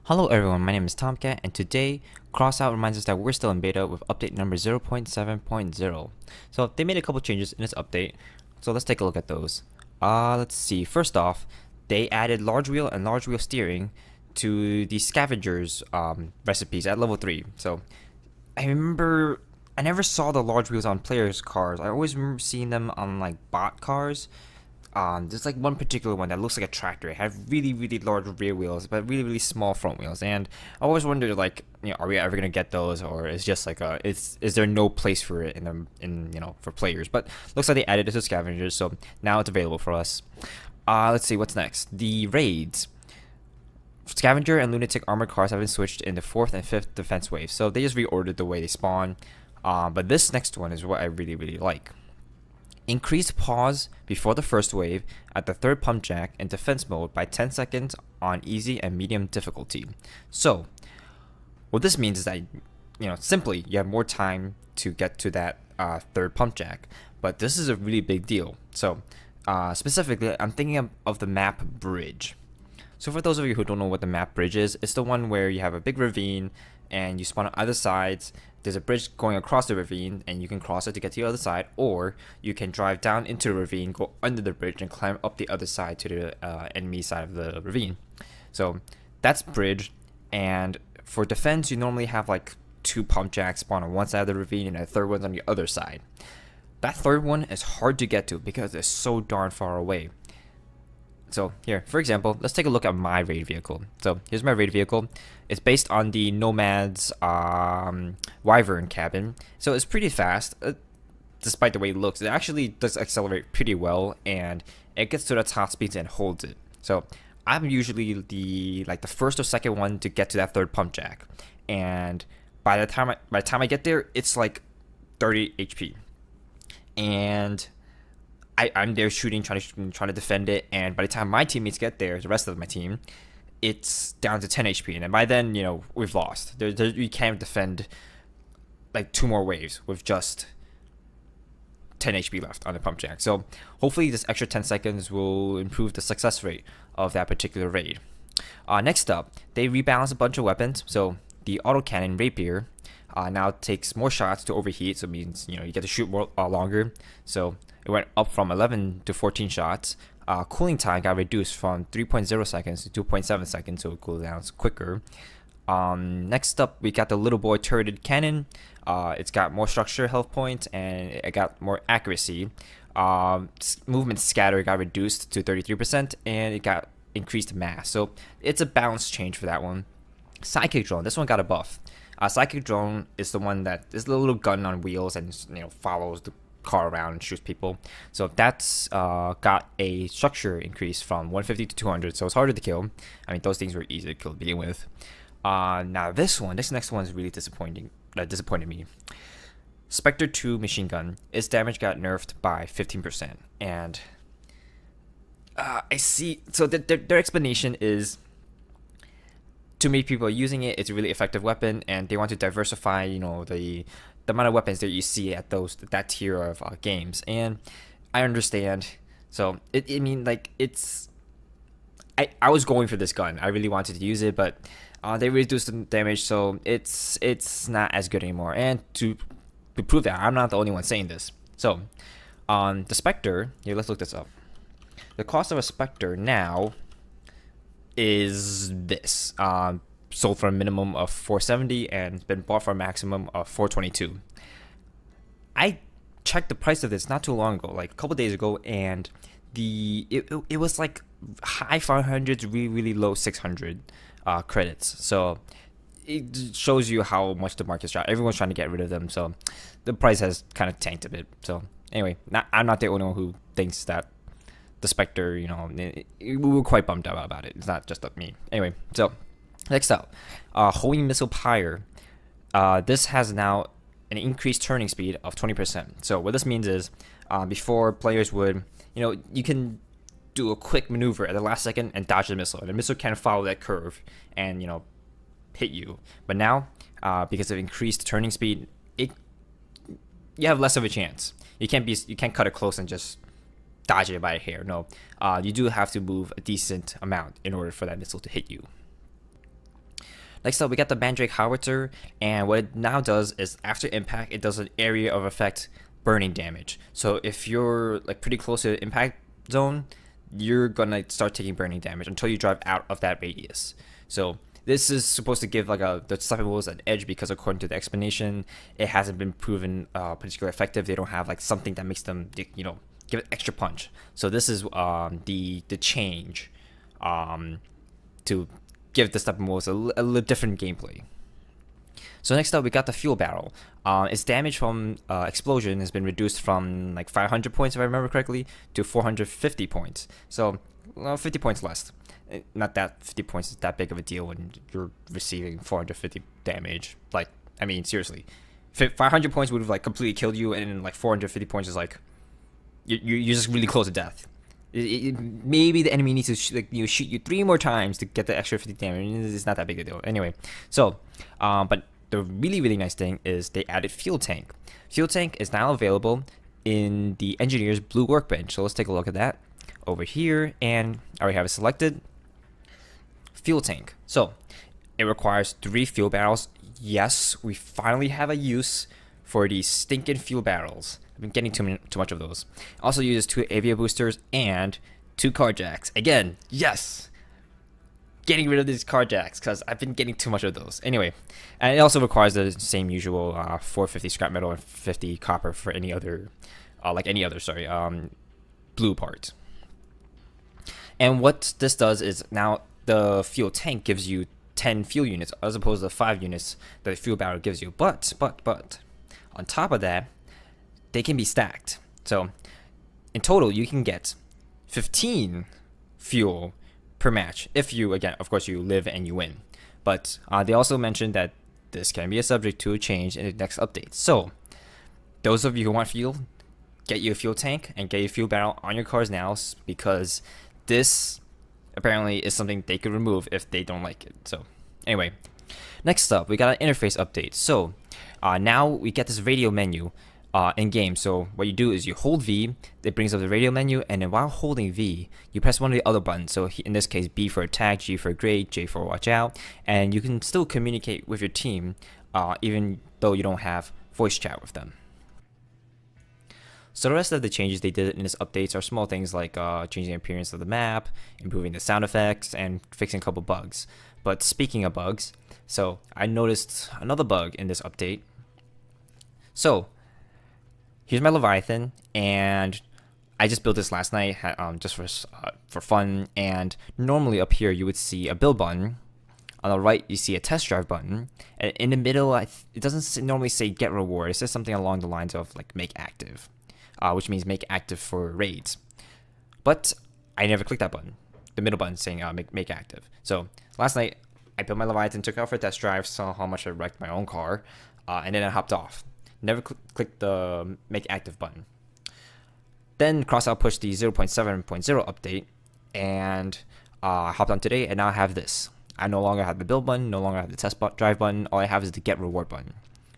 Hello everyone, my name is Tomcat, and today Crossout reminds us that we're still in beta with update number 0.7.0. So they made a couple changes in this update, so let's take a look at those. Let's see. First off, they added large wheel and large wheel steering to the Scavengers recipes at level 3. So I remember I never saw the large wheels on players' cars. I always remember seeing them on like bot cars. There's like one particular one that looks like a tractor. It had really large rear wheels, but really small front wheels. And I always wondered, like, are we ever gonna get those, or is just like is there no place for it for players? But looks like they added it to Scavengers, so now it's available for us. Let's see what's next. The raids. Scavenger and Lunatic armored cars have been switched in the 4th and 5th defense waves, so they just reordered the way they spawn. But this next one is what I really like. Increase pause before the first wave at the 3rd pump jack in defense mode by 10 seconds on easy and medium difficulty. So, what this means is that, simply you have more time to get to that 3rd pump jack. But this is a really big deal. So, specifically, I'm thinking of the map bridge. So for those of you who don't know what the map bridge is, it's the one where you have a big ravine and you spawn on either sides. There's a bridge going across the ravine and you can cross it to get to the other side, or you can drive down into the ravine, go under the bridge, and climb up the other side to the enemy side of the ravine. So that's bridge. And for defense, you normally have like 2 pump jacks spawn on one side of the ravine and a 3rd one's on the other side. That 3rd one is hard to get to because it's so darn far away. So here, for example, let's take a look at my raid vehicle. So here's my raid vehicle. It's based on the Nomad's Wyvern cabin. So it's pretty fast, despite the way it looks. It actually does accelerate pretty well, and it gets to the top speeds and holds it. So I'm usually the 1st or 2nd one to get to that 3rd pump jack, and by the time I get there, it's like 30 HP, and I'm there shooting, trying to defend it, and by the time my teammates get there, the rest of my team, it's down to 10 HP, and by then, we've lost. We can't defend like 2 more waves with just 10 HP left on the pump jack. So hopefully this extra 10 seconds will improve the success rate of that particular raid. Next up, they rebalanced a bunch of weapons. So the autocannon rapier now takes more shots to overheat, so it means you get to shoot more longer. So it went up from 11 to 14 shots. Cooling time got reduced from 3.0 seconds to 2.7 seconds, so it cools down quicker. Next up, we got the little boy turreted cannon. It's got more structure, health points, and it got more accuracy. Movement scatter got reduced to 33%, and it got increased mass. So it's a balanced change for that one. Psychic drone, this one got a buff. Psychic drone is the one that is the little gun on wheels and follows the car around and shoots people. So that's got a structure increase from 150 to 200, so it's harder to kill. I mean, those things were easy to kill to begin with. Now this next one is really disappointed me. Spectre 2 machine gun, its damage got nerfed by 15%, and I see. So their explanation is, too many people are using it. It's a really effective weapon, and they want to diversify, the amount of weapons that you see at that tier of games. And I understand. So I was going for this gun. I really wanted to use it, but they reduced the damage, so it's not as good anymore. And to prove that, I'm not the only one saying this. So the Spectre here, let's look this up. The cost of a Spectre now is this. Sold for a minimum of 470 and been bought for a maximum of 422. I checked the price of this not too long ago, like a couple days ago, and it was like high 500s, really low 600 credits. So it shows you how much the market's dropped. Everyone's trying to get rid of them, so the price has kind of tanked a bit. So anyway, I'm not the only one who thinks that the Spectre, we were quite bummed out about it. It's not just me. Anyway, so next up, Hoeing Missile Pyre. This has now an increased turning speed of 20%. So what this means is, before players would, you can do a quick maneuver at the last second and dodge the missile, and the missile can follow that curve and hit you. But now, because of increased turning speed, you have less of a chance. You can't cut it close and just dodge it by a hair. No, you do have to move a decent amount in order for that missile to hit you. Next up, we got the Mandrake Howitzer, and what it now does is after impact, it does an area of effect burning damage. So if you're like pretty close to the impact zone, you're gonna start taking burning damage until you drive out of that radius. So this is supposed to give like the Slapping Wolves an edge because according to the explanation, it hasn't been proven particularly effective. They don't have like something that makes them, you know, give it extra punch. So this is the change to give the Slapping Wolves a little different gameplay. So next up, we got the Fuel Barrel. Its damage from explosion has been reduced from like 500 points, if I remember correctly, to 450 points. So 50 points less. Not that 50 points is that big of a deal when you're receiving 450 damage. Like, I mean, seriously, 500 points would have like completely killed you, and like 450 points is like you're just really close to death. Maybe the enemy needs to shoot you 3 more times to get the extra 50 damage. It's not that big a deal. Anyway, so but the really nice thing is they added Fuel Tank. Fuel Tank is now available in the Engineer's Blue Workbench. So let's take a look at that over here, and I already have it selected. Fuel Tank. So it requires 3 fuel barrels. Yes, we finally have a use for these stinking fuel barrels. I've been getting too much of those. Also uses 2 Avia boosters and 2 car jacks. Again, yes, getting rid of these car jacks because I've been getting too much of those. Anyway, and it also requires the same usual 450 scrap metal and 50 copper for any other, blue part. And what this does is now the fuel tank gives you 10 fuel units as opposed to the 5 units that the fuel barrel gives you. But on top of that, they can be stacked. So in total, you can get 15 fuel per match if you, again, of course, you live and you win. But they also mentioned that this can be a subject to a change in the next update. So those of you who want fuel, get you a fuel tank and get your fuel barrel on your cars now, because this apparently is something they could remove if they don't like it. So anyway, next up, we got an interface update. So now we get this radio menu in game. So what you do is you hold V, it brings up the radio menu, and then while holding V, you press one of the other buttons. So in this case, B for attack, G for grade, J for watch out, and you can still communicate with your team even though you don't have voice chat with them. So the rest of the changes they did in this updates are small things like changing the appearance of the map, improving the sound effects, and fixing a couple bugs. But speaking of bugs, so I noticed another bug in this update. So here's my Leviathan, and I just built this last night just for fun. And normally up here you would see a build button. On the right you see a test drive button, and in the middle it doesn't normally say get reward. It says something along the lines of like make active. Which means make active for raids. But I never clicked that button. The middle button saying make active. So last night I built my Leviathan, took it out for a test drive, saw how much I wrecked my own car, and then I hopped off. Never clicked the make active button. Then Crossout pushed the 0.7.0 update, and I hopped on today, and now I have this. I no longer have the build button, no longer have the test drive button. All I have is the get reward button.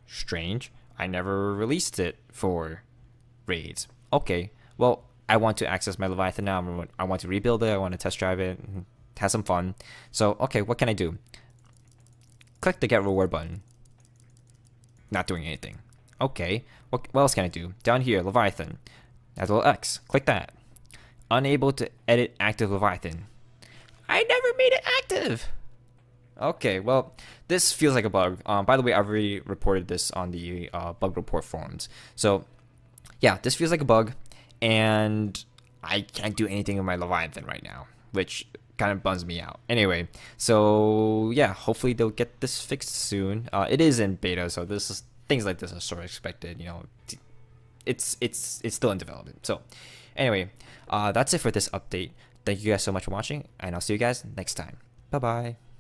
Strange. I never released it for raids. Okay, well, I want to access my Leviathan now. I want to rebuild it. I want to test drive it, have some fun. So, okay, what can I do? Click the get reward button. Not doing anything. Okay, what else can I do? Down here, Leviathan. That's a little X. Click that. Unable to edit active Leviathan. I never made it active. Okay, well, this feels like a bug. By the way, I've already reported this on the bug report forums. So yeah, this feels like a bug, and I can't do anything with my Leviathan right now, which kind of bums me out. Anyway, so yeah, hopefully they'll get this fixed soon. It is in beta, so things like this are sort of expected. You know, it's still in development. So anyway, that's it for this update. Thank you guys so much for watching, and I'll see you guys next time. Bye bye.